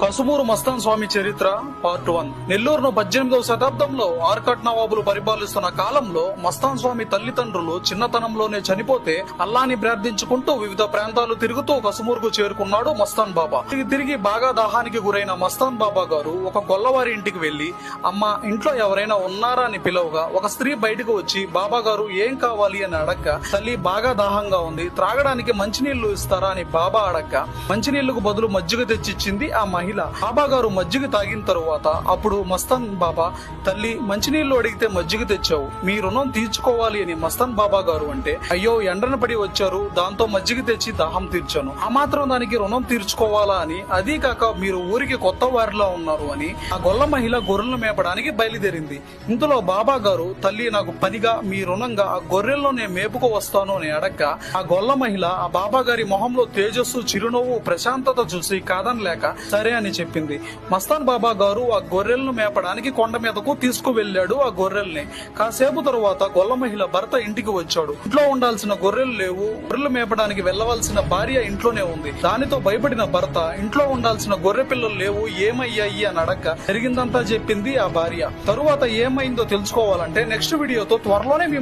కసుమూరు మస్తాన్ స్వామి చరిత్ర పార్ట్ 1. నెల్లూరును 18వ శతాబ్దంలో ఆర్కాట్ నవాబులు పరిపాలిస్తున్న కాలంలో మస్తాన్ స్వామి తల్లిదండ్రులు చిన్నతనంలోనే చనిపోతే అల్లాని ప్రార్థించుకుంటూ వివిధ ప్రాంతాలు తిరుగుతూ కసుమూరుకు చేరుకున్నాడు మస్తాన్ బాబా. తిరిగి బాగా దాహానికి గురైన మస్తాన్ బాబా గారు ఒక గొల్లవారి ఇంటికి వెళ్లి, అమ్మ ఇంట్లో ఎవరైనా ఉన్నారా అని పిలవగా ఒక స్త్రీ బయటకు వచ్చి బాబా గారు ఏం కావాలి అని అడగ్గా, తల్లి బాగా దాహంగా ఉంది, త్రాగడానికి మంచినీళ్లు ఇస్తారా అని బాబా అడగ్గా మంచినీళ్లకు బదులు మజ్జిగ తెచ్చిచ్చింది ఆ మహిళ. బాబా గారు మజ్జిగ తాగిన తరువాత అప్పుడు మస్తాన్ బాబా, తల్లి మంచినీళ్లు అడిగితే మజ్జిగ తెచ్చావు, మీ రుణం తీర్చుకోవాలి అని మస్తాన్ బాబా గారు అంటే, అయ్యో ఎండన పడి వచ్చారు, దాంతో మజ్జిగ తెచ్చి దాహం తీర్చాను, ఆ మాత్రం దానికి రుణం తీర్చుకోవాలా అని, అదీ కాక మీరు ఊరికి కొత్త వారిలో ఉన్నారు అని ఆ గొల్ల మహిళ గొర్రెలను మేపడానికి బయలుదేరింది. ఇందులో బాబా గారు, తల్లి నాకు పనిగా మీ రుణంగా ఆ గొర్రెల్లో నేను మేపుకు వస్తాను అని అడగ్గా ఆ గొల్ల మహిళ ఆ బాబా గారి మొహంలో తేజస్సు, చిరునవ్వు, ప్రశాంతత చూసి కాదనలేక సరే అని చెప్పింది. మస్తాన్ బాబా గారు ఆ గొర్రెలను మేపడానికి కొండ మీదకు తీసుకువెళ్లాడు. ఆ గొర్రెల్ని కాసేపు తరువాత గొల్ల మహిళ భర్త ఇంటికి వచ్చాడు. ఇంట్లో ఉండాల్సిన గొర్రెలు లేవు, గొర్రెలు మేపడానికి వెళ్లవలసిన భార్య ఇంట్లోనే ఉంది. దానితో భయపడిన భర్త, ఇంట్లో ఉండాల్సిన గొర్రె పిల్లలు లేవు, ఏమయ్యాయి అని అడక్క జరిగిందంతా చెప్పింది ఆ భార్య. తరువాత ఏమైందో తెలుసుకోవాలంటే నెక్స్ట్ వీడియోతో త్వరలోనే